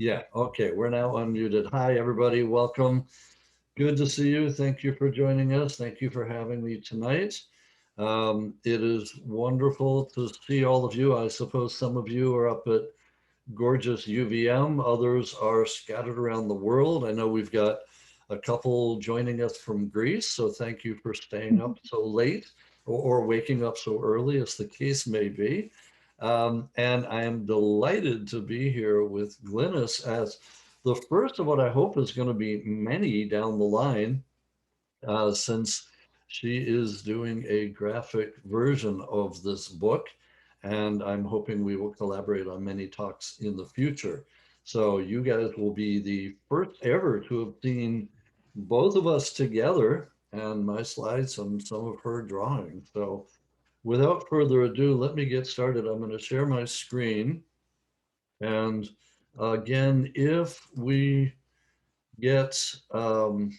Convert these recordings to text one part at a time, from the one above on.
Yeah, okay, we're now unmuted. Hi, everybody. Welcome. Good to see you. Thank you for joining us. Thank you for having me tonight. It is wonderful to see all of you. I suppose some of you are up at gorgeous UVM, others are scattered around the world. I know we've got a couple joining us from Greece, so thank you for staying up so late or waking up so early, as the case may be. And I am delighted to be here with Glynnis as the first of what I hope is going to be many down the line, since she is doing a graphic version of this book. And I'm hoping we will collaborate on many talks in the future. So you guys will be the first ever to have seen both of us together and my slides and some of her drawings. So without further ado, let me get started. I'm going to share my screen. And again, if we get, hold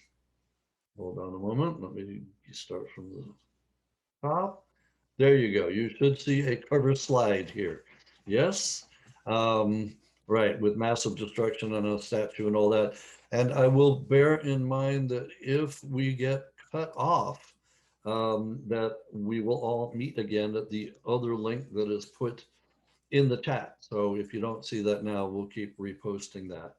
on a moment, let me start from the top. There you go. You should see a cover slide here. Yes? Um, right, with massive destruction and a statue and all that. And I will bear in mind that if we get cut off, that we will all meet again at the other link that is put in the chat. So if you don't see that now, we'll keep reposting that.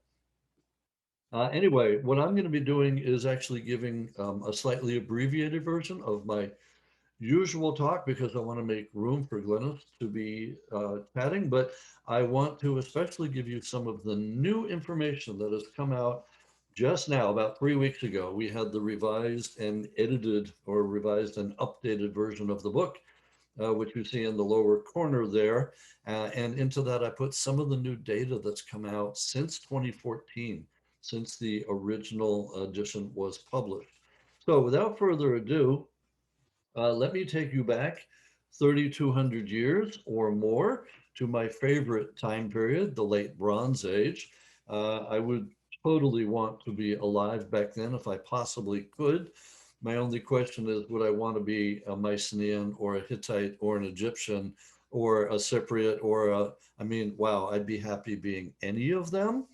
Anyway, what I'm going to be doing is actually giving a slightly abbreviated version of my usual talk because I want to make room for Glynnis to be chatting, but I want to especially give you some of the new information that has come out just now, about 3 weeks ago. We had the revised and edited, or revised and updated version of the book, which you see in the lower corner there. And into that, I put some of the new data that's come out since 2014, since the original edition was published. So without further ado, let me take you back 3,200 years or more to my favorite time period, the late Bronze Age. I would totally want to be alive back then if I possibly could. My only question is, would I want to be a Mycenaean or a Hittite or an Egyptian or a Cypriot or a, I mean, wow, I'd be happy being any of them.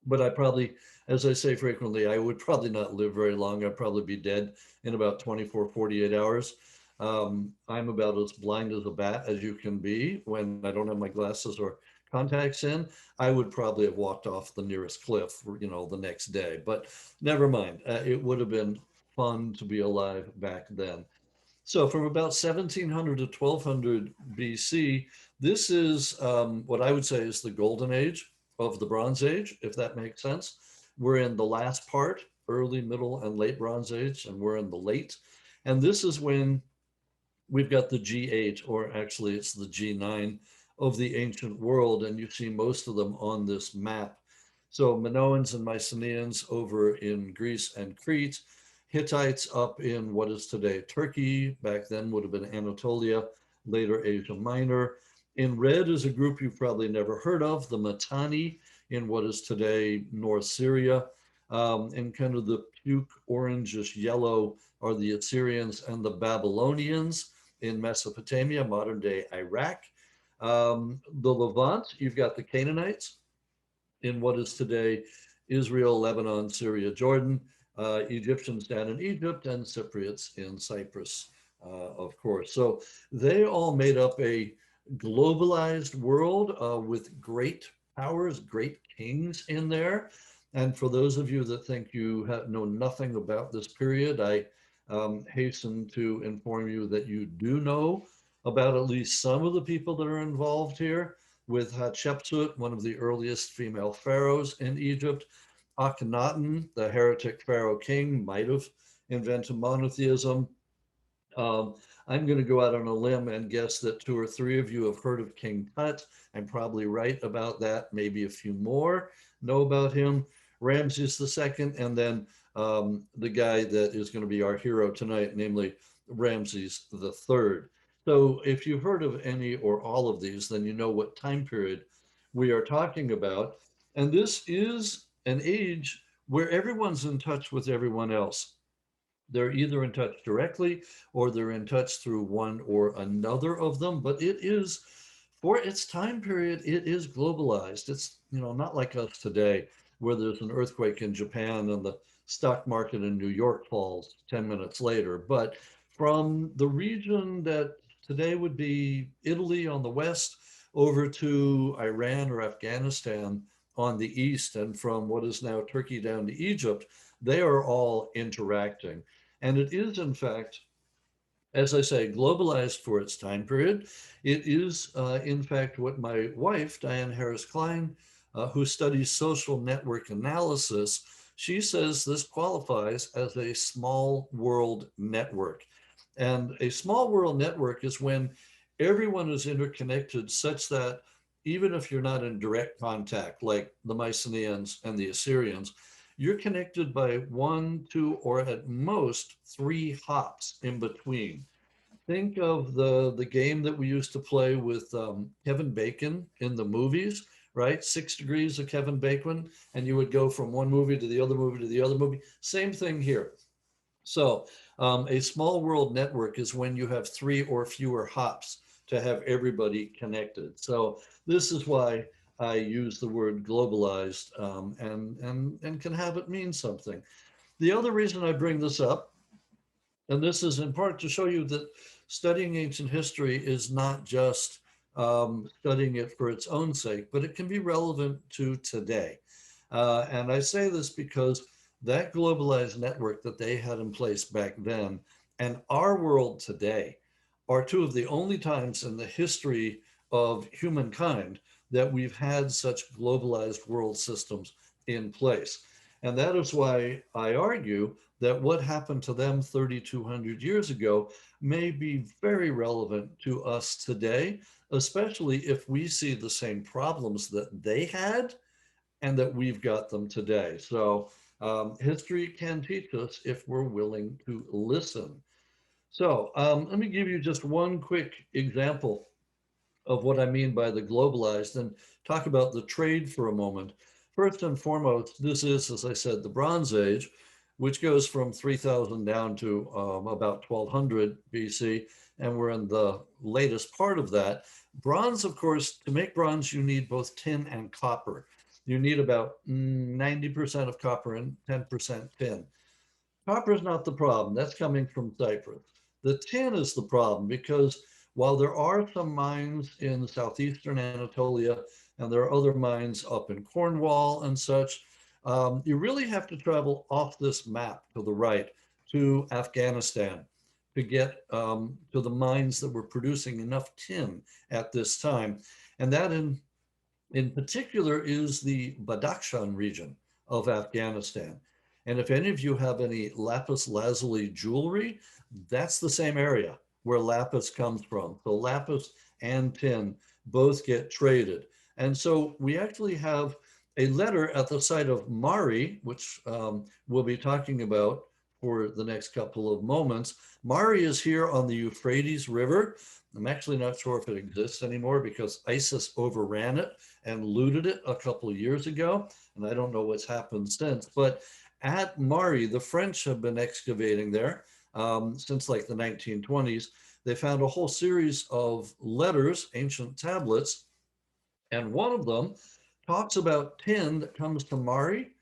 But I probably, as I say frequently, I would probably not live very long. I'd probably be dead in about 24, 48 hours. I'm about as blind as a bat as you can be when I don't have my glasses or contacts in. I would probably have walked off the nearest cliff, the next day. But never mind. It would have been fun to be alive back then. So from about 1700 to 1200 BC, this is what I would say is the golden age of the Bronze Age, if that makes sense. We're in the last part, early, middle, and late Bronze Age, and we're in the late. And this is when we've got the G8, or actually it's the G9 of the ancient world, and you see most of them on this map. So Minoans and Mycenaeans over in Greece and Crete, Hittites up in what is today Turkey, back then would have been Anatolia, later Asia Minor. In red is a group you've probably never heard of, the Mitanni, in what is today North Syria. And kind of the puke orangish yellow are the Assyrians and the Babylonians in Mesopotamia, modern day Iraq. The Levant, you've got the Canaanites in what is today Israel, Lebanon, Syria, Jordan, Egyptians down in Egypt, and Cypriots in Cyprus, of course. So they all made up a globalized world with great powers, great kings in there. And for those of you that think you know nothing about this period, I hasten to inform you that you do know about at least some of the people that are involved here, with Hatshepsut, one of the earliest female pharaohs in Egypt. Akhenaten, the heretic pharaoh king, might have invented monotheism. Um, I'm going to go out on a limb and guess that two or three of you have heard of King Tut. I'm probably right about that. Maybe a few more know about him. Ramses II, and then the guy that is going to be our hero tonight, namely Ramses III. So if you've heard of any or all of these, then you know what time period we are talking about. And this is an age where everyone's in touch with everyone else. They're either in touch directly or they're in touch through one or another of them, but it is For its time period, it is globalized. It's, not like us today, where there's an earthquake in Japan and the stock market in New York falls 10 minutes later. But from the region that today would be Italy on the west over to Iran or Afghanistan on the east, and from what is now Turkey down to Egypt, they are all interacting. And it is, in fact, as I say, globalized for its time period. It is, in fact, what my wife, Diane Harris Cline, who studies social network analysis, she says this qualifies as a small world network. And a small world network is when everyone is interconnected such that even if you're not in direct contact, like the Mycenaeans and the Assyrians, you're connected by one, two, or at most three hops in between. Think of the game that we used to play with Kevin Bacon in the movies, right? 6 degrees of Kevin Bacon, and you would go from one movie to the other movie to the other movie. Same thing here. So a small world network is when you have three or fewer hops to have everybody connected. So this is why I use the word globalized, and can have it mean something. The other reason I bring this up, and this is in part to show you that studying ancient history is not just studying it for its own sake, but it can be relevant to today. And I say this because that globalized network that they had in place back then and our world today are two of the only times in the history of humankind that we've had such globalized world systems in place. And that is why I argue that what happened to them 3,200 years ago may be very relevant to us today, especially if we see the same problems that they had and that we've got them today. So history can teach us if we're willing to listen. So let me give you just one quick example of what I mean by the globalized and talk about the trade for a moment. First and foremost, this is, as I said, the Bronze Age, which goes from 3000 down to about 1200 BC, and we're in the latest part of that. Bronze, of course, to make bronze, you need both tin and copper. You need about 90% of copper and 10% tin. Copper is not the problem. That's coming from Cyprus. The tin is the problem because while there are some mines in southeastern Anatolia and there are other mines up in Cornwall and such, you really have to travel off this map to the right to Afghanistan to get to the mines that were producing enough tin at this time. And that in particular is the Badakhshan region of Afghanistan. And if any of you have any lapis lazuli jewelry, that's the same area where lapis comes from. So lapis and tin both get traded. And so we actually have a letter at the site of Mari, which we'll be talking about for the next couple of moments. Mari is here on the Euphrates River. I'm actually not sure if it exists anymore because ISIS overran it and looted it a couple of years ago. And I don't know what's happened since. But at Mari, the French have been excavating there since like the 1920s. They found a whole series of letters, ancient tablets, and one of them talks about tin that comes to Mari,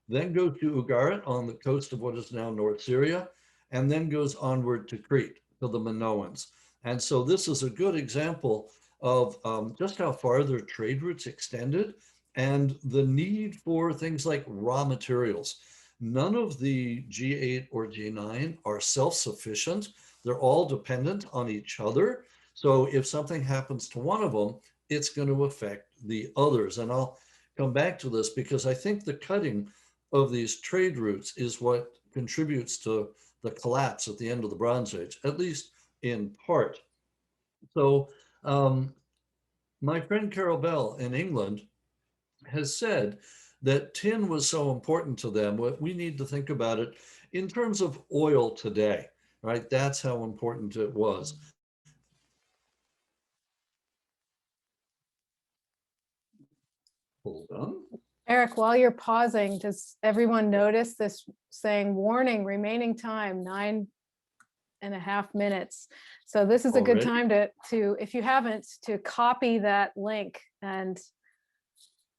then goes to Ugarit on the coast of what is now North Syria, and then goes onward to Crete, to the Minoans. And so this is a good example of just how far their trade routes extended and the need for things like raw materials. None of the G8 or G9 are self-sufficient. They're all dependent on each other. So if something happens to one of them, it's going to affect the others. And I'll come back to this because I think the cutting of these trade routes is what contributes to the collapse at the end of the Bronze Age, at least in part. So my friend Carol Bell in England has said that tin was so important to them. We need to think about it in terms of oil today, right? That's how important it was. Hold on. Eric, while you're pausing, does everyone notice this saying warning, remaining time, 9 and a half minutes. So this is a good Already? time to, if you haven't, to copy that link and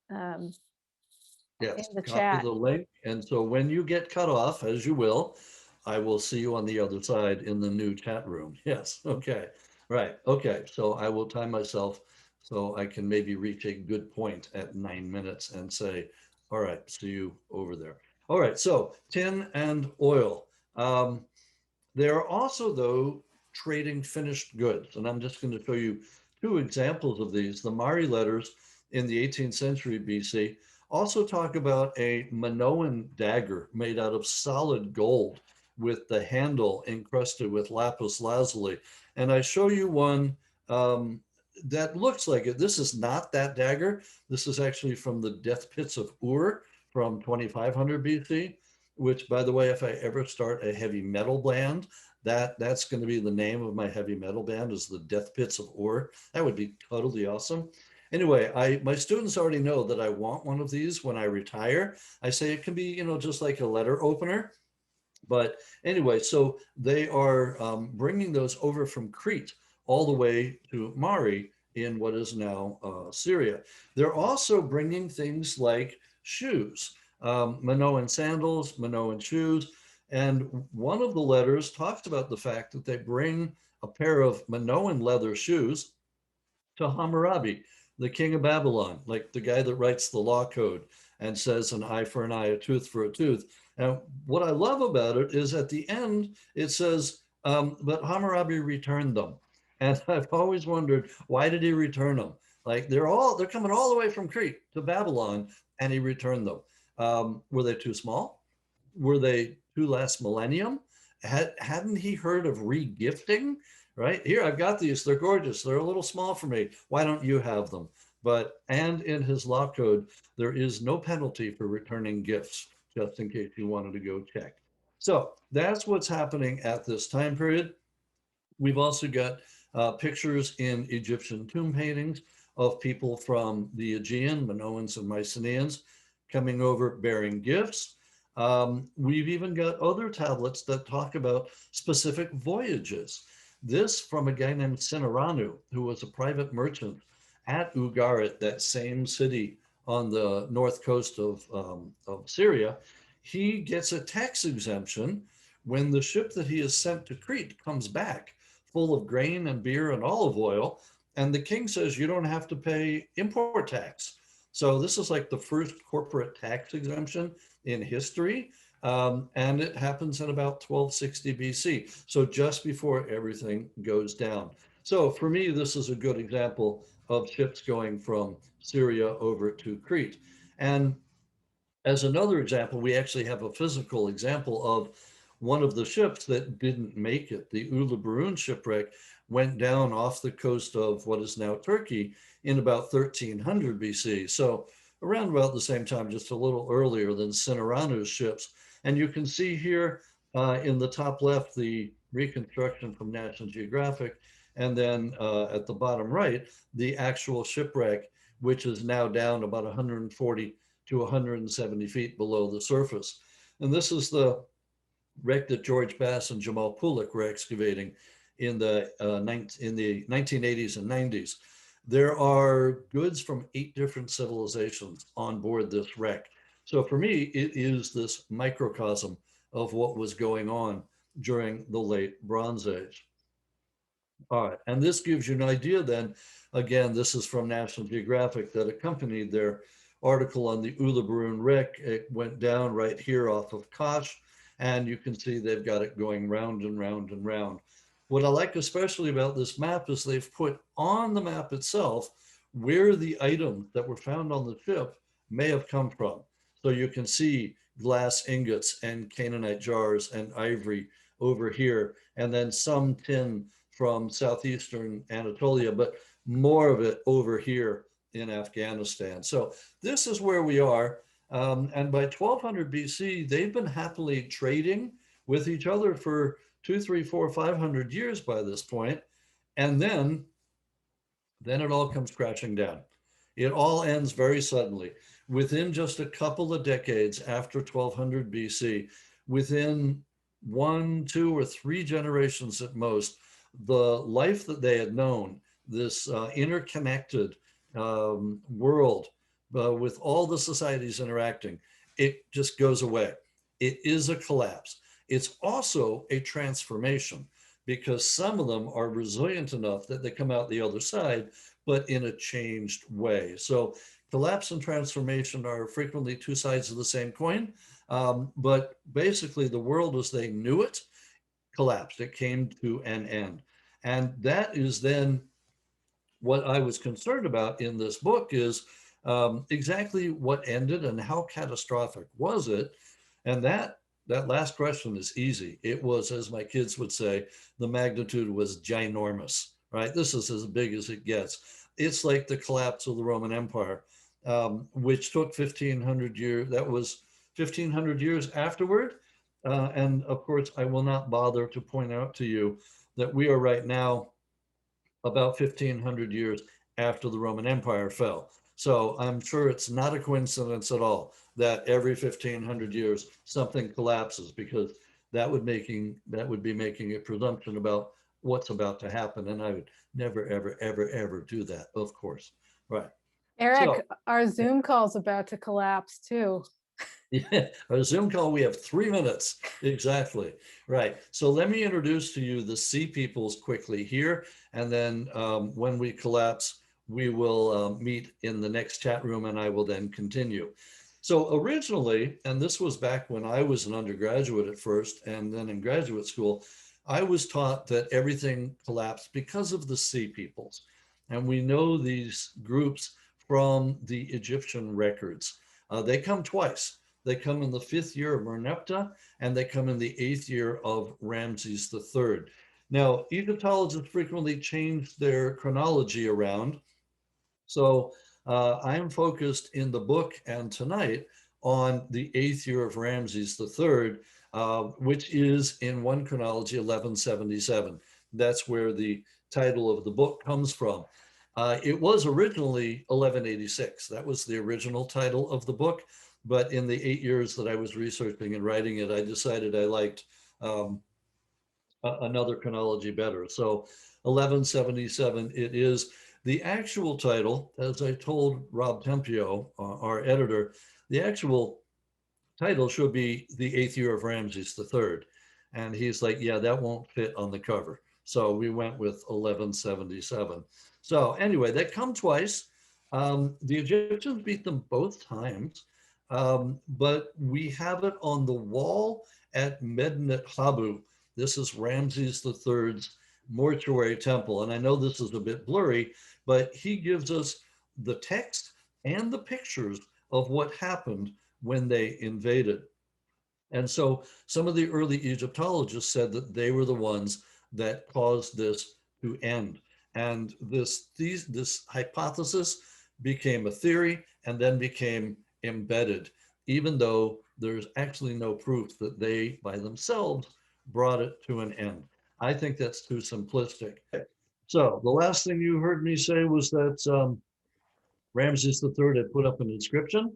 in Yes, the copy chat. the link. And so when you get cut off, as you will, I will see you on the other side in the new chat room. Yes, okay, right, okay. So I will time myself so I can maybe reach a good point at 9 minutes and say, all right, see you over there. All right, so tin and oil. Um, They're also, though, trading finished goods. And I'm just going to show you two examples of these. The Mari letters in the 18th century BC also talk about a Minoan dagger made out of solid gold with the handle encrusted with lapis lazuli. And I show you one um, that looks like it. This is not that dagger. This is actually from the death pits of Ur from 2500 BC, which, by the way, if I ever start a heavy metal band, that's going to be the name of my heavy metal band, is the Death Pits of Ur. That would be totally awesome. Anyway, my students already know that I want one of these when I retire. I say it can be, just like a letter opener. But anyway, so they are bringing those over from Crete all the way to Mari in what is now Syria. They're also bringing things like shoes, Minoan sandals, Minoan shoes. And one of the letters talks about the fact that they bring a pair of Minoan leather shoes to Hammurabi, the king of Babylon, like the guy that writes the law code and says an eye for an eye, a tooth for a tooth. And what I love about it is at the end, it says, but Hammurabi returned them. And I've always wondered, why did he return them? Like they're coming all the way from Crete to Babylon, and he returned them. Were they too small? Were they too last millennium? Hadn't he heard of regifting? Right here, I've got these. They're gorgeous. They're a little small for me. Why don't you have them? And in his law code, there is no penalty for returning gifts, just in case you wanted to go check. So that's what's happening at this time period. We've also got pictures in Egyptian tomb paintings of people from the Aegean, Minoans and Mycenaeans, coming over bearing gifts. We've even got other tablets that talk about specific voyages. This from a guy named Sinoranu, who was a private merchant at Ugarit, that same city on the north coast of Syria. He gets a tax exemption when the ship that he has sent to Crete comes back full of grain and beer and olive oil. And the king says, you don't have to pay import tax. So this is like the first corporate tax exemption in history. And it happens in about 1260 BC. So just before everything goes down. So for me, this is a good example of ships going from Syria over to Crete. And as another example, we actually have a physical example of one of the ships that didn't make it. The Uluburun shipwreck went down off the coast of what is now Turkey in about 1300 BC. So around about the same time, just a little earlier than Sinaranu's ships. And you can see here in the top left, the reconstruction from National Geographic. And then at the bottom right, the actual shipwreck, which is now down about 140 to 170 feet below the surface. And this is the wreck that George Bass and Jamal Pulak were excavating in the 1980s and 90s. There are goods from 8 different civilizations on board this wreck. So for me, it is this microcosm of what was going on during the late Bronze Age. All right, and this gives you an idea then, again, this is from National Geographic that accompanied their article on the Uluburun wreck. It went down right here off of Kosh, and you can see they've got it going round and round and round. What I like especially about this map is they've put on the map itself where the items that were found on the ship may have come from. So you can see glass ingots and Canaanite jars and ivory over here, and then some tin from southeastern Anatolia, but more of it over here in Afghanistan. So this is where we are. And by 1200 BC, they've been happily trading with each other for 200, 300, 400, 500 years by this point. And then it all comes crashing down. It all ends very suddenly. Within just a couple of decades after 1200 BC, within 1, 2, or 3 generations at most, the life that they had known, this interconnected world with all the societies interacting, it just goes away. It is a collapse. It's also a transformation because some of them are resilient enough that they come out the other side, but in a changed way. So collapse and transformation are frequently two sides of the same coin. But basically, the world as they knew it collapsed. It came to an end. And that is then what I was concerned about in this book is exactly what ended and how catastrophic was it. And that last question is easy. It was, as my kids would say, the magnitude was ginormous, right? This is as big as it gets. It's like the collapse of the Roman Empire, which took 1500 years. That was 1500 years afterward. And of course, I will not bother to point out to you that we are right now about 1500 years after the Roman Empire fell. So I'm sure it's not a coincidence at all that every 1500 years something collapses, because that would be making a presumption about what's about to happen. And I would never, ever, ever, ever do that, of course. Right. Eric, So our Zoom call's about to collapse too. yeah, our Zoom call, we have 3 minutes. Exactly. Right. So let me introduce to you the Sea Peoples quickly here. And then when we collapse, we will meet in the next chat room and I will then continue. So originally, and this was back when I was an undergraduate at first and then in graduate school, I was taught that everything collapsed because of the Sea Peoples. And we know these groups from the Egyptian records. They come twice. They come in the 5th year of Merneptah, and they come in the 8th year of Ramses III. Now, Egyptologists frequently change their chronology around. So I am focused in the book and tonight on the 8th year of Ramses III, which is in one chronology, 1177. That's where the title of the book comes from. It was originally 1186. That was the original title of the book. But in the 8 years that I was researching and writing it, I decided I liked another chronology better. So 1177 it is. The actual title, as I told Rob Tempio, our editor, the actual title should be The 8th Year of Ramses III. And he's like, yeah, that won't fit on the cover. So we went with 1177. So anyway, they come twice. The Egyptians beat them both times, but we have it on the wall at Medinet Habu. This is Ramses III's mortuary temple. And I know this is a bit blurry, but he gives us the text and the pictures of what happened when they invaded. And so some of the early Egyptologists said that they were the ones that caused this to end. And this hypothesis became a theory and then became embedded, even though there's actually no proof that they by themselves brought it to an end. I think that's too simplistic. So the last thing you heard me say was that Ramses III had put up an inscription.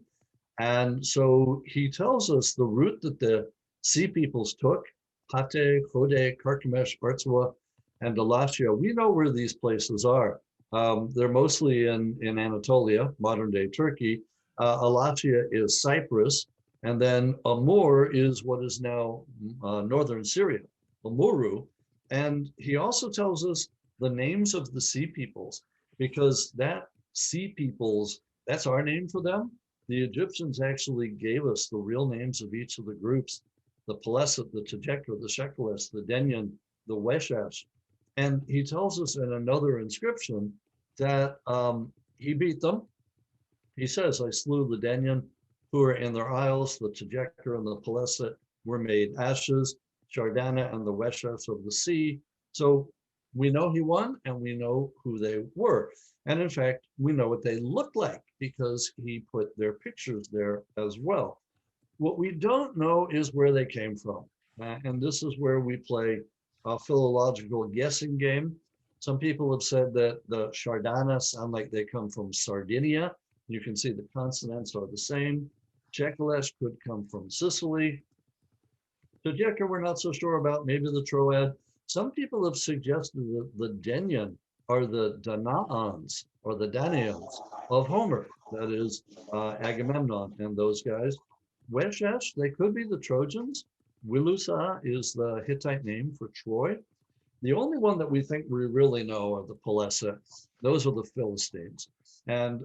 And so he tells us the route that the Sea Peoples took, Pate, Hode, Carchemish, Artsua, and Alatia. We know where these places are. They're mostly in Anatolia, modern day Turkey. Alatia is Cyprus. And then Amur is what is now northern Syria, Amuru. And he also tells us the names of the Sea Peoples, because that Sea Peoples, that's our name for them. The Egyptians actually gave us the real names of each of the groups, the Peleset, the Tejekra, the Shekheles, the Denyen, the Weshash. And he tells us in another inscription that he beat them. He says, I slew the Denyen who are in their isles, the Tejekra and the Peleset were made ashes, Shardana and the Weshash of the sea. So we know he won and we know who they were. And in fact, we know what they look like because he put their pictures there as well. What we don't know is where they came from. And this is where we play a philological guessing game. Some people have said that the Shardana sound like they come from Sardinia. You can see the consonants are the same. Shekheles could come from Sicily. Tadjeka, we're not so sure about, maybe the Troad. Some people have suggested that the Denyen are the Danaans or the Danaans of Homer, that is Agamemnon and those guys. Weshesh, they could be the Trojans. Wilusa is the Hittite name for Troy. The only one that we think we really know are the Pelessa. Those are the Philistines. And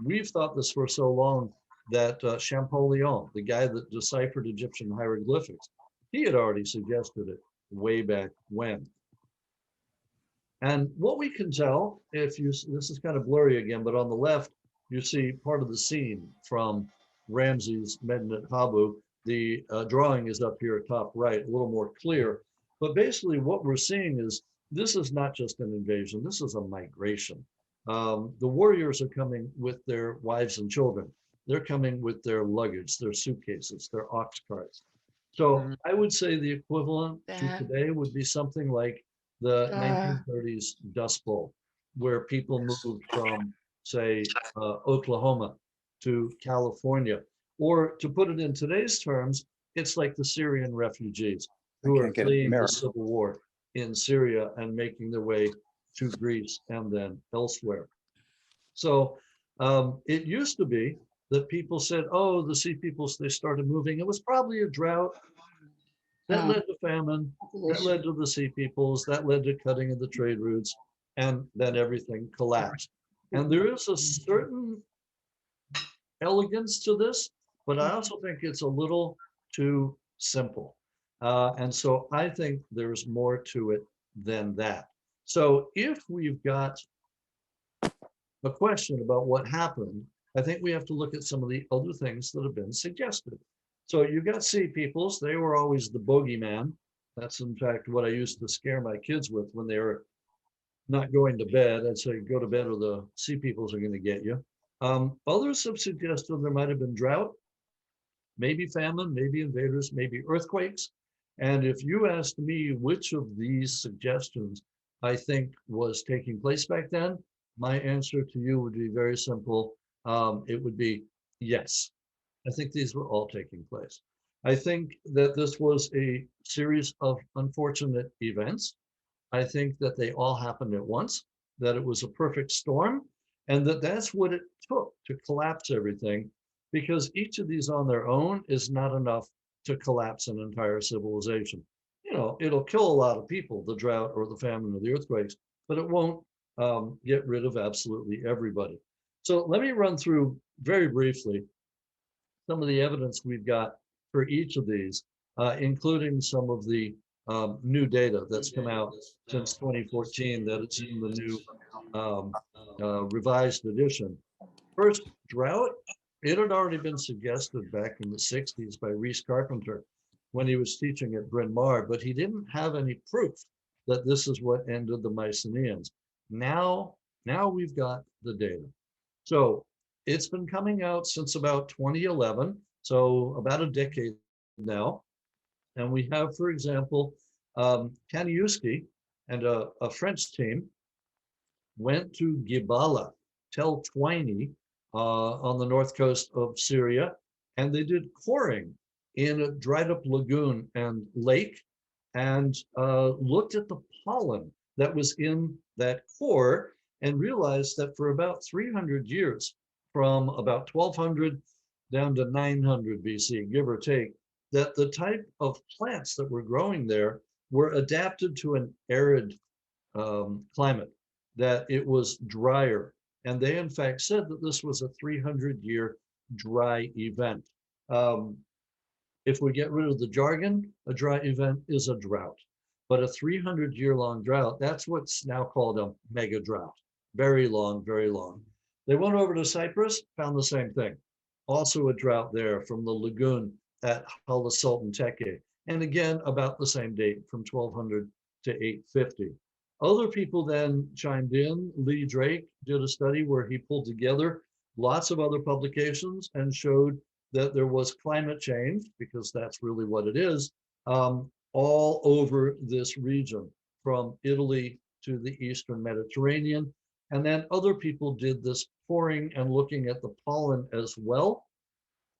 we've thought this for so long that Champollion, the guy that deciphered Egyptian hieroglyphics, he had already suggested it way back when. And what we can tell, if you, this is kind of blurry again, but on the left, you see part of the scene from Ramses Medinet Habu. The drawing is up here top right, a little more clear. But basically what we're seeing is this is not just an invasion, this is a migration. The warriors are coming with their wives and children. They're coming with their luggage, their suitcases, their ox carts. So I would say the equivalent to today would be something like the 1930s Dust Bowl, where people moved from, say, Oklahoma to California. Or to put it in today's terms, it's like the Syrian refugees who are fleeing the civil war in Syria and making their way to Greece and then elsewhere. So it used to be that people said, oh, the sea peoples, they started moving. It was probably a drought that led to famine, that led to the sea peoples, that led to cutting of the trade routes, and then everything collapsed. And there is a certain elegance to this, but I also think it's a little too simple. And so I think there's more to it than that. So if we've got a question about what happened, I think we have to look at some of the other things that have been suggested. So you got sea peoples, they were always the bogeyman. That's in fact what I used to scare my kids with when they were not going to bed. I'd say, go to bed or the sea peoples are going to get you. Others have suggested there might have been drought, maybe famine, maybe invaders, maybe earthquakes. And if you asked me which of these suggestions I think was taking place back then, my answer to you would be very simple. It would be yes. I think these were all taking place. I think that this was a series of unfortunate events. I think that they all happened at once, that it was a perfect storm, and that that's what it took to collapse everything, because each of these on their own is not enough to collapse an entire civilization. You know, it'll kill a lot of people, the drought or the famine or the earthquakes, but it won't get rid of absolutely everybody. So let me run through very briefly some of the evidence we've got for each of these, including some of the new data that's come out since 2014 that it's in the new revised edition. First, drought, it had already been suggested back in the 60s by Rhys Carpenter when he was teaching at Bryn Mawr, but he didn't have any proof that this is what ended the Mycenaeans. Now we've got the data. So it's been coming out since about 2011, so about a decade now. And we have, for example, Kaniuski and a French team went to Gibala, Tel Twini, on the north coast of Syria, and they did coring in a dried up lagoon and lake and looked at the pollen that was in that core and realized that for about 300 years, from about 1200 down to 900 BC, give or take, that the type of plants that were growing there were adapted to an arid climate, that it was drier. And they, in fact, said that this was a 300-year dry event. If we get rid of the jargon, a dry event is a drought. But a 300-year-long drought, that's what's now called a mega drought. Very long, very long. They went over to Cyprus, found the same thing. Also a drought there from the lagoon at Hala Sultan Teke. And again, about the same date, from 1200 to 850. Other people then chimed in. Lee Drake did a study where he pulled together lots of other publications and showed that there was climate change, because that's really what it is, all over this region, from Italy to the Eastern Mediterranean. And then other people did this pouring and looking at the pollen as well.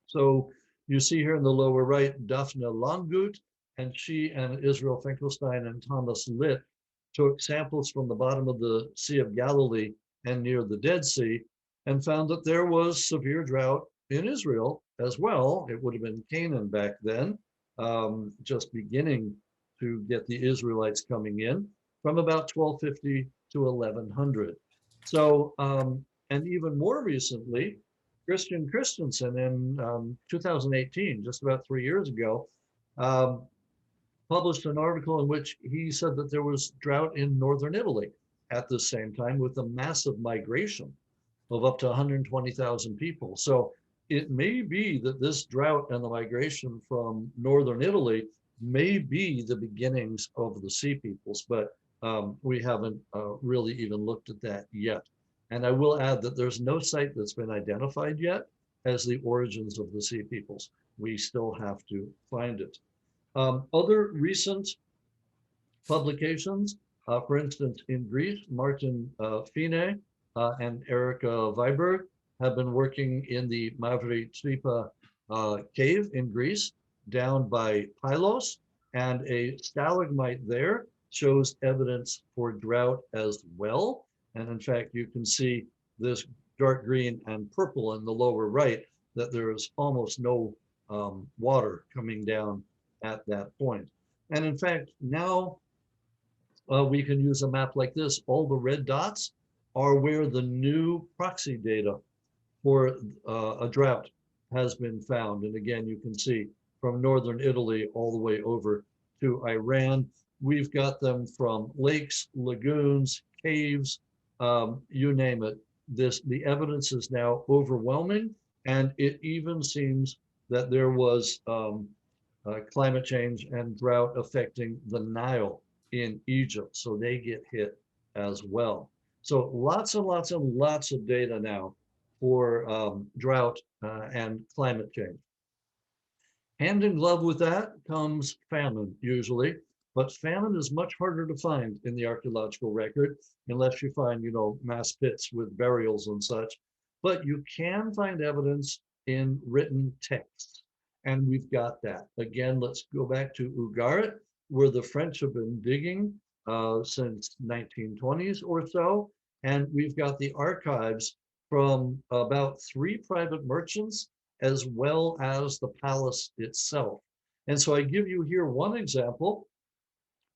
So You see here in the lower right, Daphne Langgut, and she and Israel Finkelstein and Thomas Litt took samples from the bottom of the Sea of Galilee and near the Dead Sea and found that there was severe drought in Israel as well. It would have been Canaan back then, just beginning to get the Israelites coming in from about 1250 to 1100. So, and even more recently, Christian Christensen in 2018, just about 3 years ago, um, published an article in which he said that there was drought in northern Italy at the same time with a massive migration of up to 120,000 people. So it may be that this drought and the migration from northern Italy may be the beginnings of the sea peoples, but we haven't really even looked at that yet. And I will add that there's no site that's been identified yet as the origins of the sea peoples. We still have to find it. Other recent publications, for instance, in Greece, Martin Fine and Erika Viberg have been working in the Mavri Tripa cave in Greece, down by Pylos, and a stalagmite there shows evidence for drought as well. And in fact, you can see this dark green and purple in the lower right, that there is almost no water coming down at that point. And in fact, now we can use a map like this. All the red dots are where the new proxy data for a drought has been found. And again, you can see from northern Italy all the way over to Iran. We've got them from lakes, lagoons, caves, you name it. The evidence is now overwhelming, and it even seems that there was climate change and drought affecting the Nile in Egypt, so they get hit as well. So lots and lots and lots of data now for drought and climate change. Hand in glove with that comes famine usually, but famine is much harder to find in the archaeological record unless you find, mass pits with burials and such. But you can find evidence in written texts, and we've got that. Again, let's go back to Ugarit, where the French have been digging since 1920s or so, and we've got the archives from about 3 private merchants as well as the palace itself. And so I give you here one example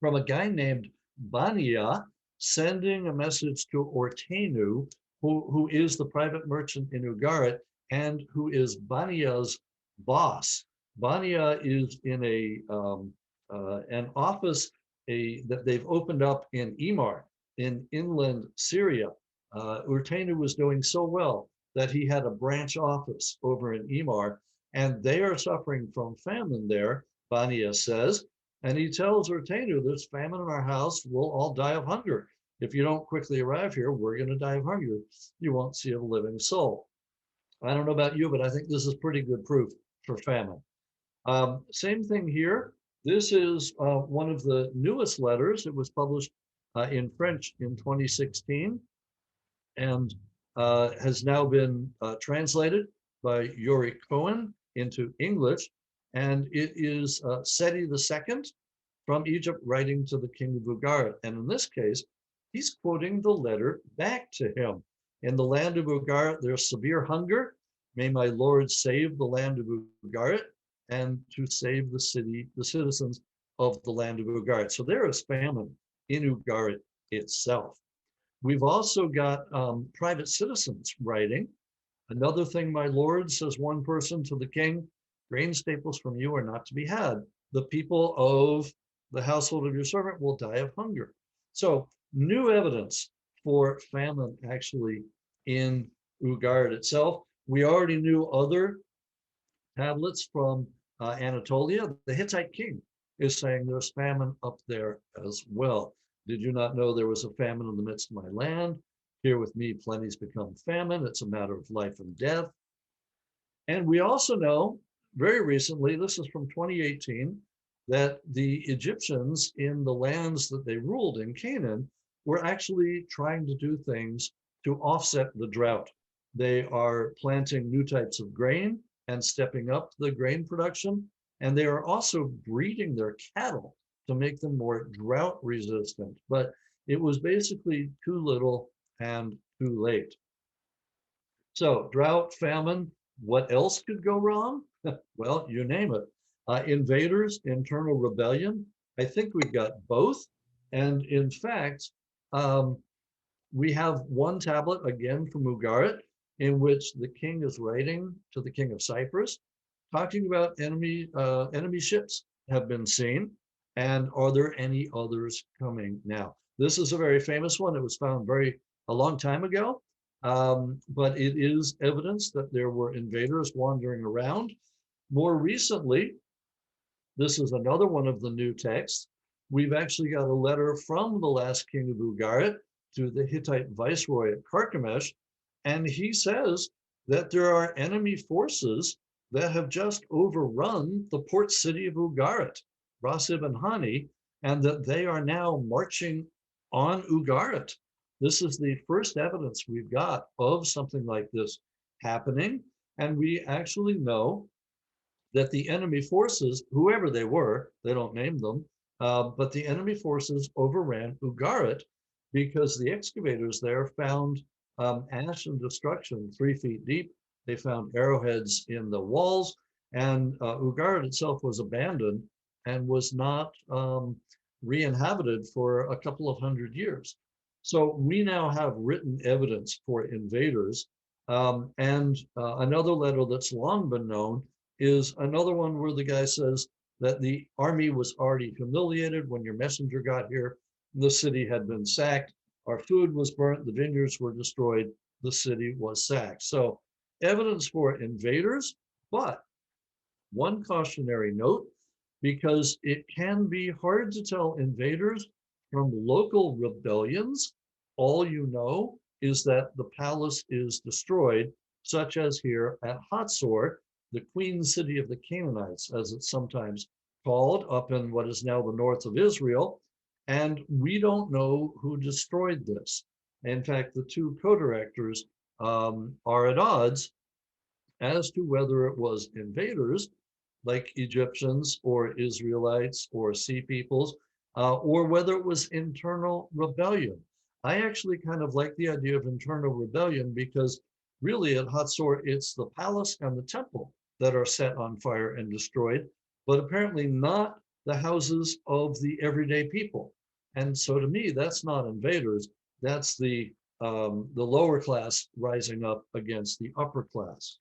from a guy named Bania sending a message to Ortenu, who is the private merchant in Ugarit and who is Bania's boss. Bania is in an office that they've opened up in Imar in inland Syria. Urtenu was doing so well that he had a branch office over in Imar, and they are suffering from famine there, Bania says. And he tells Urtenu, there's famine in our house, we'll all die of hunger. If you don't quickly arrive here, we're going to die of hunger. You won't see a living soul. I don't know about you, but I think this is pretty good proof for famine. Same thing here. This is one of the newest letters. It was published in French in 2016 and has now been translated by Yuri Cohen into English. And it is Seti II from Egypt writing to the king of Ugarit. And in this case, he's quoting the letter back to him. In the land of Ugarit, there's severe hunger. May my Lord save the land of Ugarit and to save the citizens of the land of Ugarit. So there is famine in Ugarit itself. We've also got private citizens writing. Another thing, my lord, says one person to the king, grain staples from you are not to be had. The people of the household of your servant will die of hunger. So new evidence for famine actually in Ugarit itself. We already knew other tablets from Anatolia. The Hittite king is saying there's famine up there as well. Did you not know there was a famine in the midst of my land? Here with me, plenty's become famine. It's a matter of life and death. And we also know very recently, this is from 2018, that the Egyptians in the lands that they ruled in Canaan were actually trying to do things to offset the drought. They are planting new types of grain and stepping up the grain production. And they are also breeding their cattle to make them more drought resistant. But it was basically too little and too late. So drought, famine, what else could go wrong? Well, you name it. Invaders, internal rebellion. I think we've got both. And in fact, um, we have one tablet again from Ugarit in which the king is writing to the king of Cyprus, talking about enemy ships have been seen, and are there any others coming now? This is a very famous one. It was found a long time ago, but it is evidence that there were invaders wandering around. More recently, this is another one of the new texts. We've actually got a letter from the last king of Ugarit to the Hittite viceroy at Carchemish, and he says that there are enemy forces that have just overrun the port city of Ugarit, Ras ibn Hani, and that they are now marching on Ugarit. This is the first evidence we've got of something like this happening, and we actually know that the enemy forces, whoever they were, they don't name them, but the enemy forces overran Ugarit because the excavators there found ash and destruction 3 feet deep. They found arrowheads in the walls, and Ugarit itself was abandoned and was not re-inhabited for a couple of hundred years. So we now have written evidence for invaders. And another letter that's long been known is another one where the guy says that the army was already humiliated when your messenger got here. The city had been sacked. Our food was burnt. The vineyards were destroyed. The city was sacked. So evidence for invaders, but one cautionary note, because it can be hard to tell invaders from local rebellions. All you know is that the palace is destroyed, such as here at Hatzor, the queen city of the Canaanites, as it's sometimes called, up in what is now the north of Israel. And we don't know who destroyed this. In fact, the two co-directors are at odds as to whether it was invaders like Egyptians or Israelites or Sea Peoples, or whether it was internal rebellion. I actually kind of like the idea of internal rebellion because really at Hatzor, it's the palace and the temple that are set on fire and destroyed, but apparently not the houses of the everyday people. And so to me, that's not invaders. That's the lower class rising up against the upper class.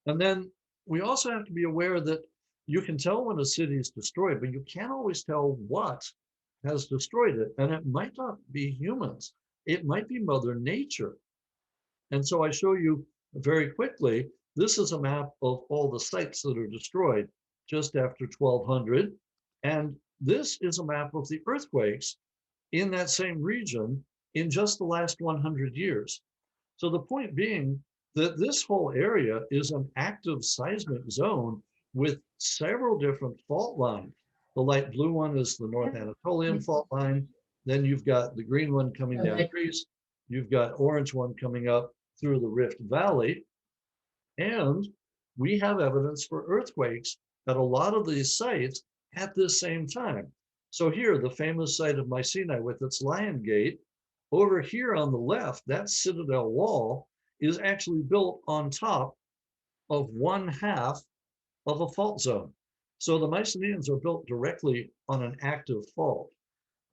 And then we also have to be aware that you can tell when a city is destroyed, but you can't always tell what has destroyed it. And it might not be humans, it might be Mother Nature. And so I show you very quickly, this is a map of all the sites that are destroyed just after 1200. And this is a map of the earthquakes in that same region in just the last 100 years. So the point being that this whole area is an active seismic zone with several different fault lines. The light blue one is the North Anatolian fault line. Then you've got the green one coming down Greece. You've got orange one coming up through the Rift Valley. And we have evidence for earthquakes at a lot of these sites at this same time. So here, the famous site of Mycenae with its Lion Gate, over here on the left, that citadel wall is actually built on top of one half of a fault zone. So the Mycenaeans are built directly on an active fault.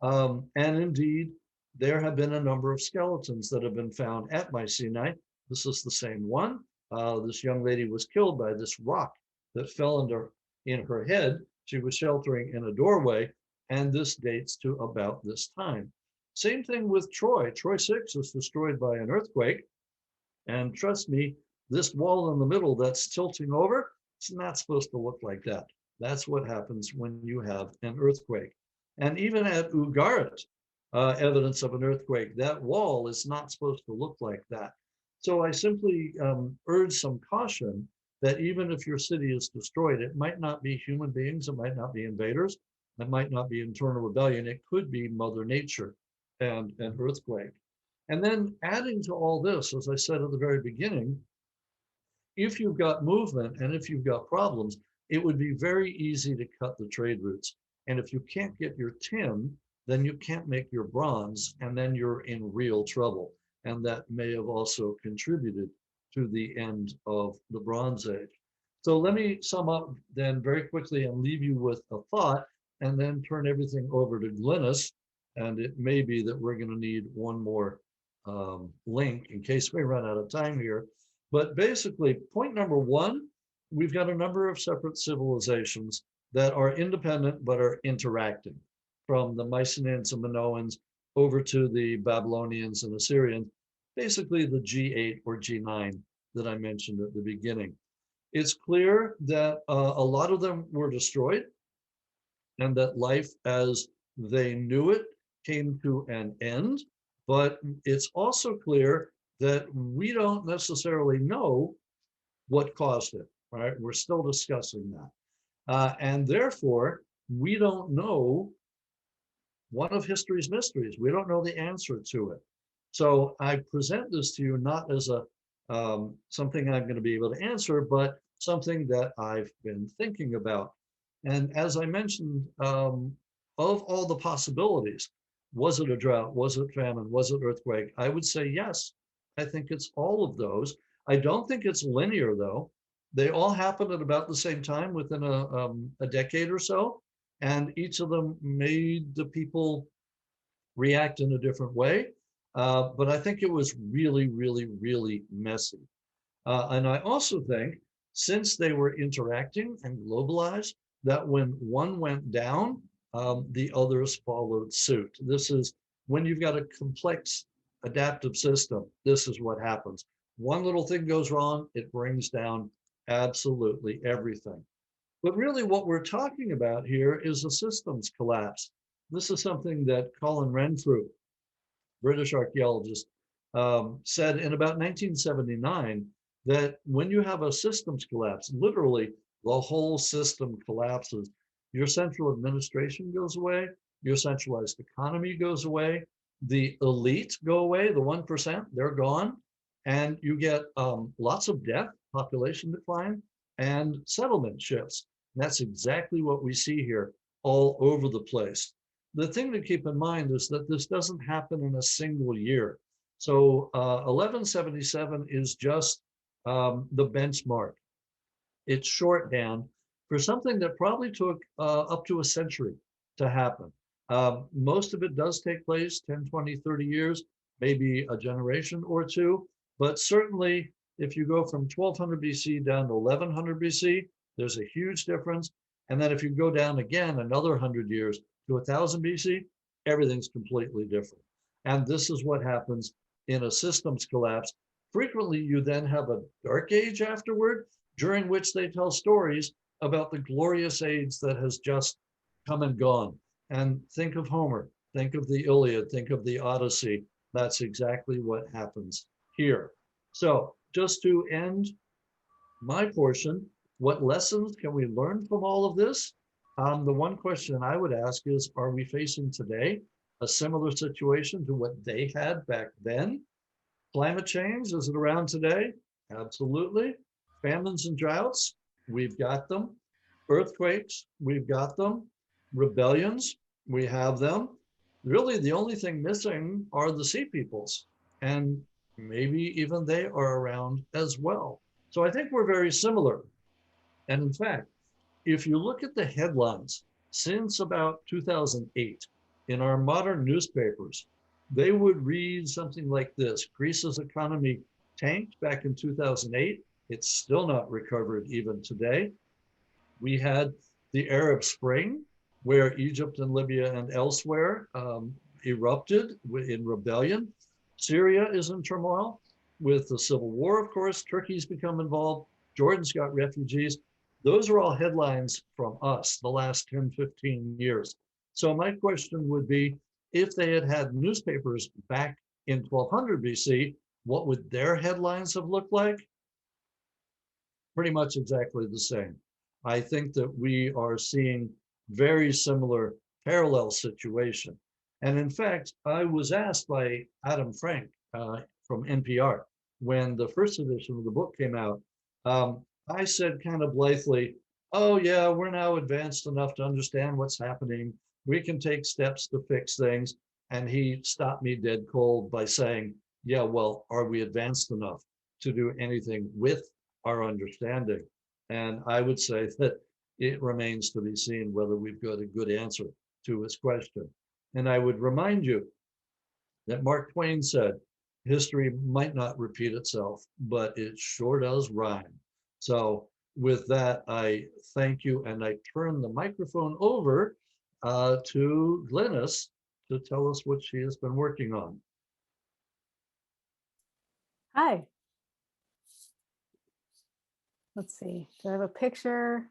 And indeed, there have been a number of skeletons that have been found at Mycenae. This is the same one. This young lady was killed by this rock that fell in her head. She was sheltering in a doorway, and this dates to about this time. Same thing with Troy. Troy 6 was destroyed by an earthquake. And trust me, this wall in the middle that's tilting over, it's not supposed to look like that. That's what happens when you have an earthquake. And even at Ugarit, evidence of an earthquake, that wall is not supposed to look like that. So I simply urge some caution that even if your city is destroyed, it might not be human beings, it might not be invaders, it might not be internal rebellion, it could be Mother Nature and an earthquake. And then adding to all this, as I said at the very beginning, if you've got movement and if you've got problems, it would be very easy to cut the trade routes. And if you can't get your tin, then you can't make your bronze, and then you're in real trouble. And that may have also contributed to the end of the Bronze Age. So let me sum up then very quickly and leave you with a thought, and then turn everything over to Glynnis. And it may be that we're going to need one more link in case we run out of time here. But basically, point number one, we've got a number of separate civilizations that are independent but are interacting, from the Mycenaeans and Minoans over to the Babylonians and Assyrians, basically the G8 or G9 that I mentioned at the beginning. It's clear that a lot of them were destroyed, and that life as they knew it came to an end. But it's also clear that we don't necessarily know what caused it, right? We're still discussing that. And therefore, we don't know one of history's mysteries. We don't know the answer to it. So I present this to you not as a something I'm going to be able to answer, but something that I've been thinking about. And as I mentioned, of all the possibilities, was it a drought? Was it famine? Was it earthquake? I would say yes. I think it's all of those. I don't think it's linear, though. They all happened at about the same time within a decade or so, and each of them made the people react in a different way. But I think it was really, really, really messy. And I also think, since they were interacting and globalized, that when one went down, the others followed suit. This is when you've got a complex adaptive system, this is what happens. One little thing goes wrong, it brings down absolutely everything. But really, what we're talking about here is a systems collapse. This is something that Colin Renfrew, British archaeologist, said in about 1979, that when you have a systems collapse, literally the whole system collapses. Your central administration goes away, your centralized economy goes away, the elite go away, the 1%, they're gone, and you get lots of death, population decline, and settlement shifts. And that's exactly what we see here all over the place. The thing to keep in mind is that this doesn't happen in a single year. So 1177 is just the benchmark. It's shorthand for something that probably took up to a century to happen. Most of it does take place 10, 20, 30 years, maybe a generation or two. But certainly, if you go from 1200 BC down to 1100 BC, there's a huge difference. And then if you go down again another 100 years to 1000 BC, everything's completely different. And this is what happens in a systems collapse. Frequently, you then have a dark age afterward, during which they tell stories about the glorious age that has just come and gone. And think of Homer, think of the Iliad, think of the Odyssey. That's exactly what happens here. So just to end my portion, what lessons can we learn from all of this? The one question I would ask is, are we facing today a similar situation to what they had back then? Climate change, is it around today? Absolutely. Famines and droughts, we've got them. Earthquakes, we've got them. Rebellions, we have them. Really, the only thing missing are the sea peoples, and maybe even they are around as well. So I think we're very similar. And in fact, if you look at the headlines since about 2008 in our modern newspapers, they would read something like this: Greece's economy tanked back in 2008. It's still not recovered even today. We had the Arab Spring, where Egypt and Libya and elsewhere erupted in rebellion. Syria is in turmoil with the civil war, of course. Turkey's become involved. Jordan's got refugees. Those are all headlines from us the last 10, 15 years. So my question would be, if they had had newspapers back in 1200 BC, what would their headlines have looked like? Pretty much exactly the same. I think that we are seeing very similar parallel situation. And in fact, I was asked by Adam Frank from NPR when the first edition of the book came out, I said kind of blithely, oh yeah, we're now advanced enough to understand what's happening. We can take steps to fix things. And he stopped me dead cold by saying, yeah, well, are we advanced enough to do anything with our understanding? And I would say that it remains to be seen whether we've got a good answer to his question. And I would remind you that Mark Twain said, history might not repeat itself, but it sure does rhyme. So with that, I thank you, and I turn the microphone over to Glynnis to tell us what she has been working on. Hi. Let's see. Do I have a picture?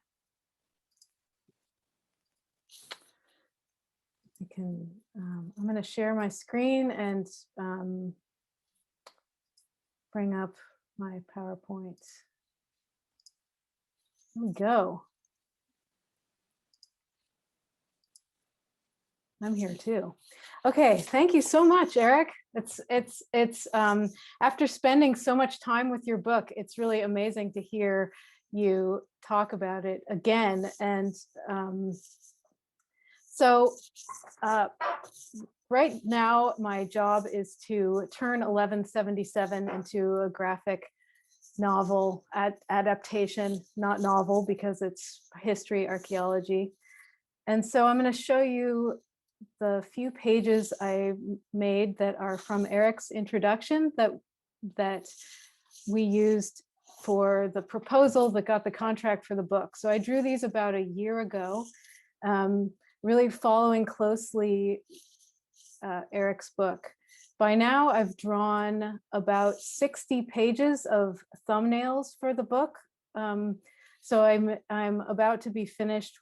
I can. I'm going to share my screen and bring up my PowerPoint. Here we go. I'm here too. Okay, thank you so much, Eric. It's after spending so much time with your book, it's really amazing to hear you talk about it again. And so right now, my job is to turn 1177 into a graphic novel adaptation, not novel because it's history, archaeology. And so I'm going to show you the few pages I made that are from Eric's introduction that we used for the proposal that got the contract for the book. So I drew these about a year ago, really following closely Eric's book. By now, I've drawn about 60 pages of thumbnails for the book. So I'm about to be finished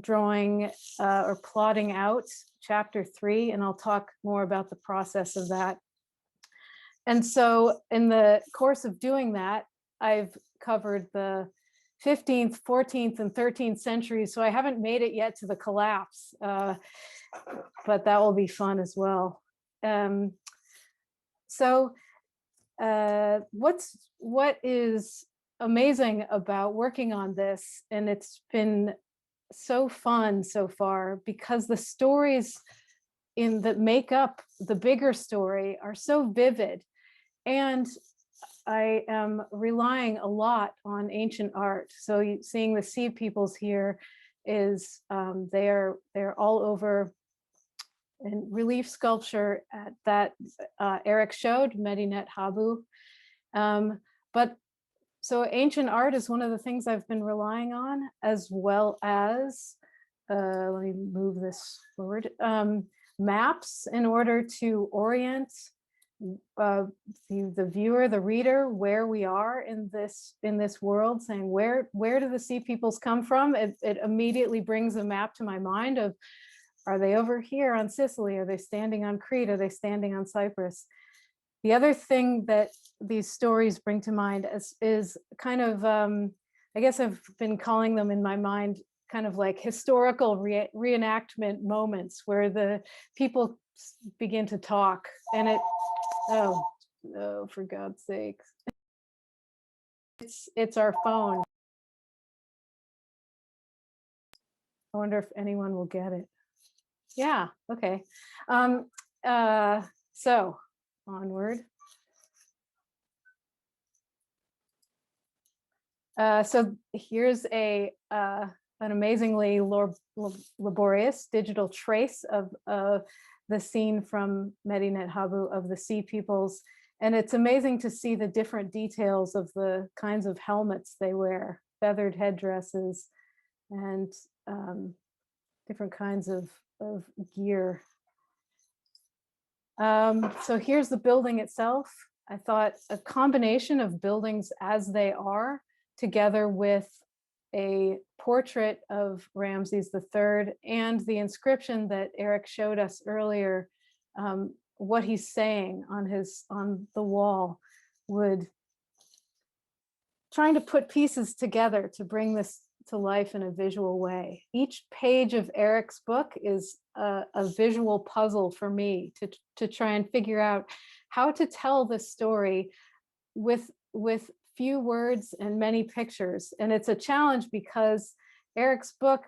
drawing or plotting out chapter 3, and I'll talk more about the process of that. And so in the course of doing that, I've covered the 15th, 14th, and 13th centuries. So I haven't made it yet to the collapse, but that will be fun as well. What is amazing about working on this, and it's been so fun so far, because the stories that make up the bigger story are so vivid, and I am relying a lot on ancient art. So seeing the sea peoples here is they're all over in relief sculpture that Eric showed, Medinet Habu. But so ancient art is one of the things I've been relying on, as well as, let me move this forward, maps in order to orient the viewer, the reader, where we are in this world, saying where do the sea peoples come from? It immediately brings a map to my mind of, are they over here on Sicily? Are they standing on Crete? Are they standing on Cyprus? The other thing that these stories bring to mind is kind of, I guess I've been calling them in my mind kind of like historical reenactment moments where the people begin to talk, and oh, for God's sake. It's our phone. I wonder if anyone will get it. Yeah, okay. So onward. So here's an amazingly laborious digital trace of the scene from Medinet Habu of the sea peoples. And it's amazing to see the different details of the kinds of helmets they wear, feathered headdresses, and different kinds of gear. So here's the building itself. I thought a combination of buildings as they are, together with a portrait of Ramses III and the inscription that Eric showed us earlier, what he's saying on the wall, would trying to put pieces together to bring this to life in a visual way. Each page of Eric's book is a visual puzzle for me to try and figure out how to tell this story with few words and many pictures. And it's a challenge because Eric's book,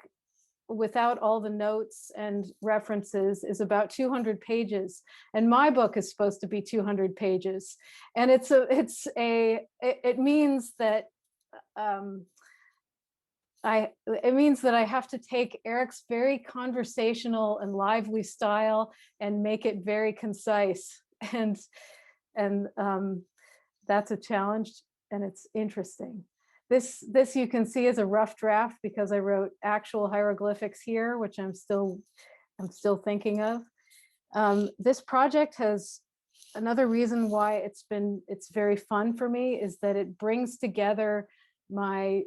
without all the notes and references, is about 200 pages, and my book is supposed to be 200 pages. And it means that it means that I have to take Eric's very conversational and lively style and make it very concise. And that's a challenge, and it's interesting. This you can see is a rough draft because I wrote actual hieroglyphics here, which I'm still thinking of. This project has another reason why it's very fun for me is that it brings together my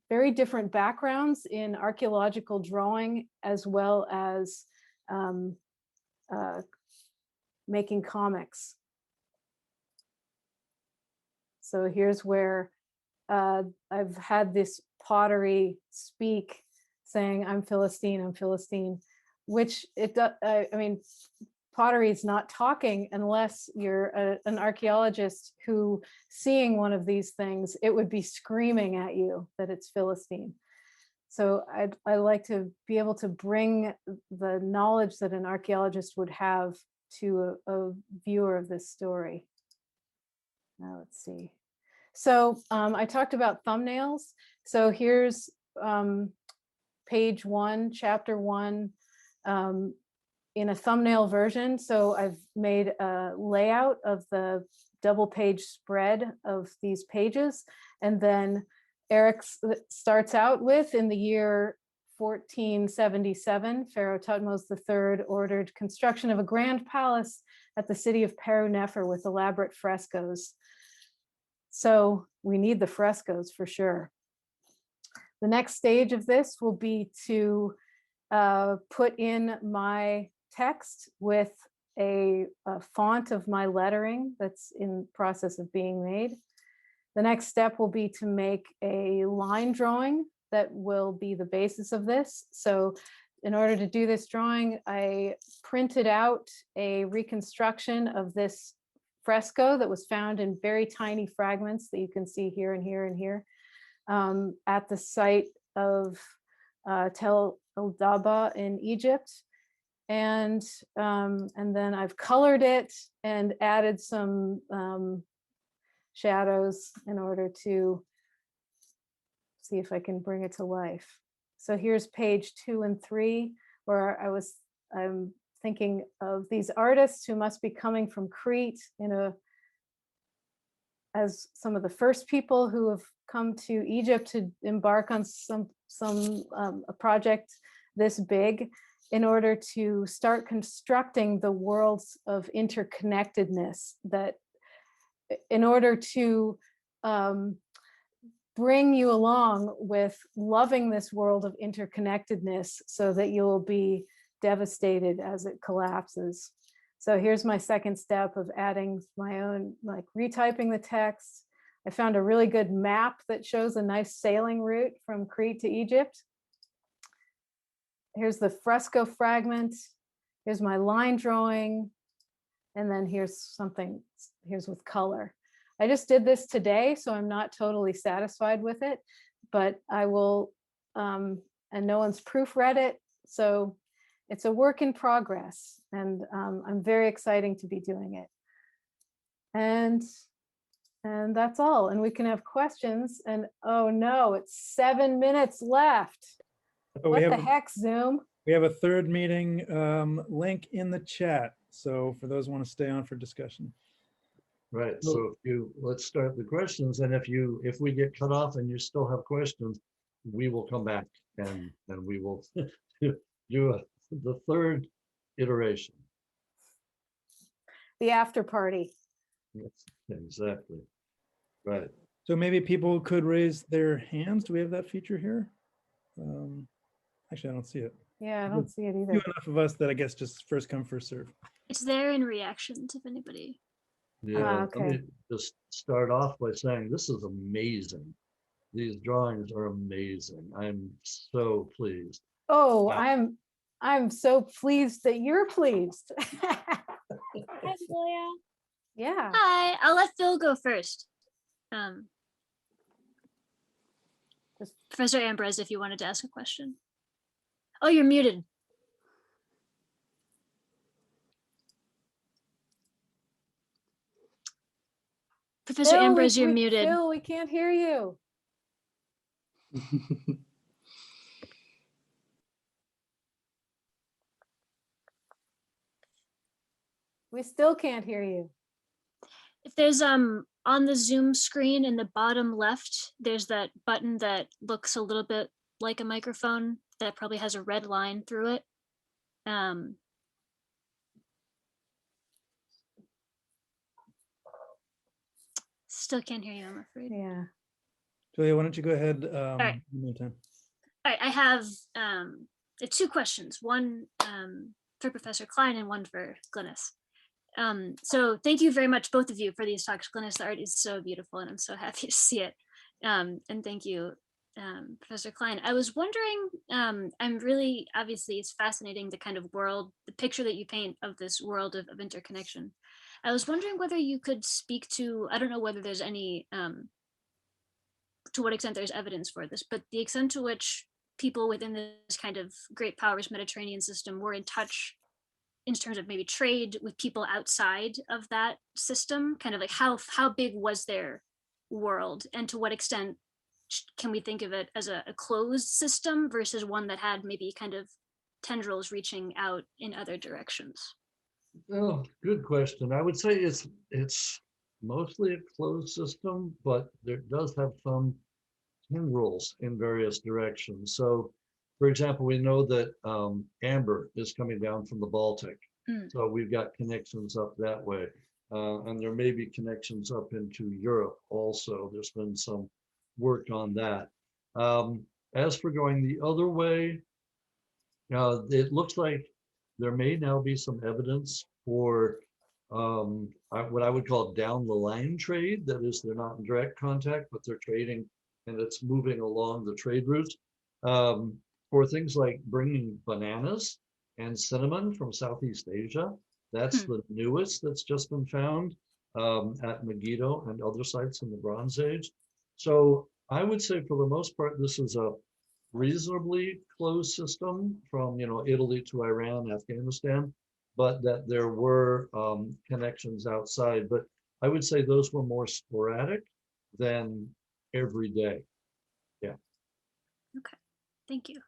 very different backgrounds in archaeological drawing as well as making comics. So here's where I've had this pottery speak saying, I'm Philistine, which I mean, pottery is not talking unless you're an archaeologist who, seeing one of these things, it would be screaming at you that it's Philistine. So I like to be able to bring the knowledge that an archaeologist would have to a viewer of this story. Now let's see. So I talked about thumbnails. So here's page 1, chapter 1, in a thumbnail version. So I've made a layout of the double page spread of these pages. And then Eric starts out with, in the year 1477, Pharaoh Thutmose III ordered construction of a grand palace at the city of Peru Nefer with elaborate frescoes. So we need the frescoes for sure. The next stage of this will be to put in my text with a font of my lettering that's in process of being made. The next step will be to make a line drawing that will be the basis of this. So in order to do this drawing, I printed out a reconstruction of this fresco that was found in very tiny fragments that you can see here and here and here at the site of Tel el-Daba in Egypt. And then I've colored it and added some shadows in order to see if I can bring it to life. So here's page 2 and 3, where I'm thinking of these artists who must be coming from Crete as some of the first people who have come to Egypt to embark on a project this big in order to start constructing the worlds of interconnectedness, that in order to bring you along with loving this world of interconnectedness so that you'll be devastated as it collapses. So here's my second step of adding my own, like retyping the text. I found a really good map that shows a nice sailing route from Crete to Egypt. Here's the fresco fragment. Here's my line drawing. And then here's with color. I just did this today, so I'm not totally satisfied with it, but I will, and no one's proofread it. So it's a work in progress, and I'm very excited to be doing it. And that's all. And we can have questions. And oh no, it's 7 minutes left. But what the heck, Zoom? We have a third meeting link in the chat. So for those who want to stay on for discussion. Right. So let's start the questions. And if we get cut off and you still have questions, we will come back and we will do the third iteration. The after party. Yes, exactly. Right. So maybe people could raise their hands. Do we have that feature here? Actually, I don't see it. Yeah, I don't see it either. Few enough of us that I guess just first come, first serve. It's there in reactions if anybody. Yeah, okay. Let me just start off by saying this is amazing. These drawings are amazing. I'm so pleased. Oh, I'm so pleased that you're pleased. Hi, Julia. Yeah. Hi, I'll let Phil go first. Professor Ambrose, if you wanted to ask a question. Oh, you're muted. Professor Phil, Ambrose, you're muted. Phil, we can't hear you. We still can't hear you. If there's on the Zoom screen in the bottom left, there's that button that looks a little bit like a microphone that probably has a red line through it. Still can't hear you, I'm afraid. Yeah. Julia, why don't you go ahead? right. In the meantime. All right, I have two questions, one for Professor Cline and one for Glynnis. So thank you very much, both of you, for these talks. Glynnis, the art is so beautiful and I'm so happy to see it. And thank you, Professor Cline. I was wondering, I'm really, obviously it's fascinating, the kind of world, the picture that you paint of this world of interconnection. I was wondering whether you could speak to, I don't know whether there's any, to what extent there's evidence for this, but the extent to which people within this kind of great powers Mediterranean system were in touch in terms of maybe trade with people outside of that system, kind of like how big was their world, and to what extent can we think of it as a closed system versus one that had maybe kind of tendrils reaching out in other directions? Oh, good question. I would say it's mostly a closed system, but there does have some tendrils in various directions. So, for example, we know that amber is coming down from the Baltic. So we've got connections up that way. And there may be connections up into Europe also. There's been some work on that. As for going the other way, it looks like there may now be some evidence for what I would call down the line trade. That is, they're not in direct contact, but they're trading and it's moving along the trade routes for things like bringing bananas and cinnamon from Southeast Asia. That's the newest that's just been found at Megiddo and other sites in the Bronze Age. So I would say for the most part, this is a reasonably closed system from, Italy to Iran, Afghanistan, but that there were connections outside. But I would say those were more sporadic than every day. Yeah. Okay, thank you.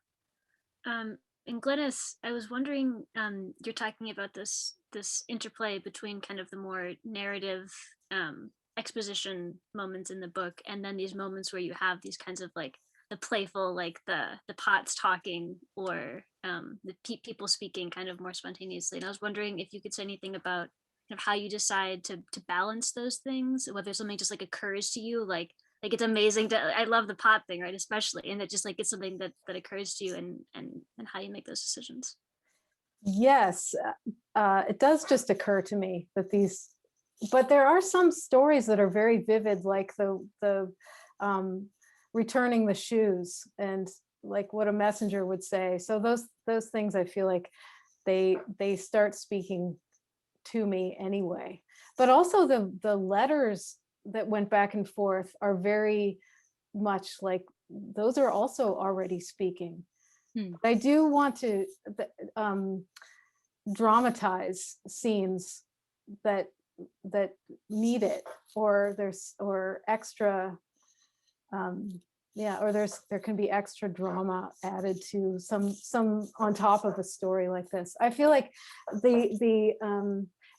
And Glynnis, I was wondering, you're talking about this interplay between kind of the more narrative exposition moments in the book, and then these moments where you have these kinds of like the playful, like the pots talking, or the people speaking kind of more spontaneously. And I was wondering if you could say anything about kind of how you decide to balance those things, whether something just like occurs to you, like it's amazing to, I love the pot thing, right? Especially, and it just like it's something that occurs to you, and how you make those decisions. Yes, it does just occur to me that but there are some stories that are very vivid, like the returning the shoes and like what a messenger would say. So those things, I feel like they start speaking to me anyway. But also the letters that went back and forth are very much like those are also already speaking. I do want to dramatize scenes that need it, or extra or there can be extra drama added to some on top of a story like this. I feel like the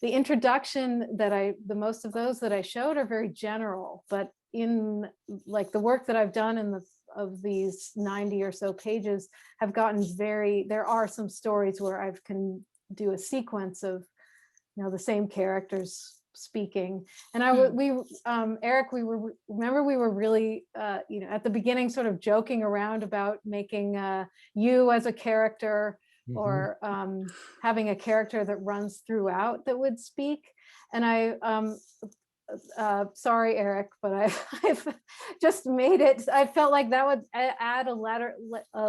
introduction that most of those that I showed are very general, but in like the work that I've done of these 90 or so pages have gotten there are some stories where I can do a sequence of, the same characters speaking. And Eric, remember we were really, at the beginning sort of joking around about making you as a character, or having a character that runs throughout that would speak. And sorry, Eric, but I've just made it. I felt like that would add a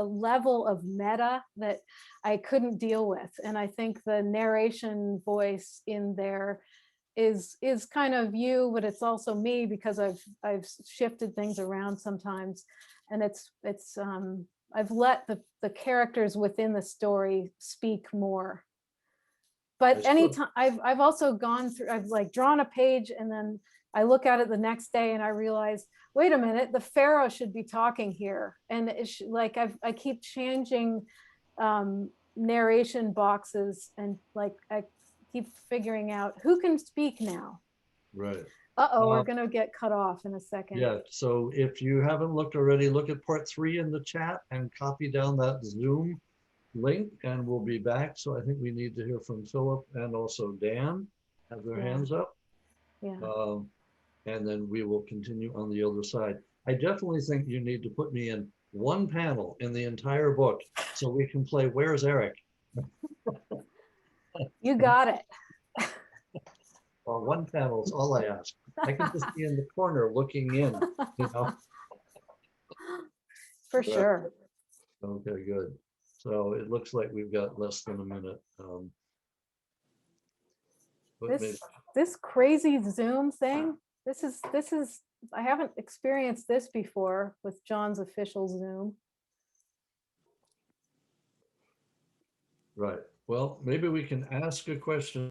level of meta that I couldn't deal with. And I think the narration voice in there is kind of you, but it's also me because I've shifted things around sometimes, and I've let the characters within the story speak more. But I suppose- anytime I've also gone through, I've like drawn a page and then I look at it the next day and I realize, wait a minute, the Pharaoh should be talking here, and like I keep changing narration boxes, and like I keep figuring out who can speak now. Right. We're gonna get cut off in a second. Yeah, so if you haven't looked already, look at part 3 in the chat and copy down that Zoom link, and we'll be back. So I think we need to hear from Philip and also Dan have their Yeah. hands up. Yeah. And then we will continue on the other side. I definitely think you need to put me in one panel in the entire book so we can play Where's Eric? You got it. Well, one panel is all I ask. I can just be in the corner looking in, you know? For Right. sure. Okay, good. So it looks like we've got less than a minute. But maybe, This crazy Zoom thing, this is I haven't experienced this before with John's official Zoom. right. Well, maybe we can ask a question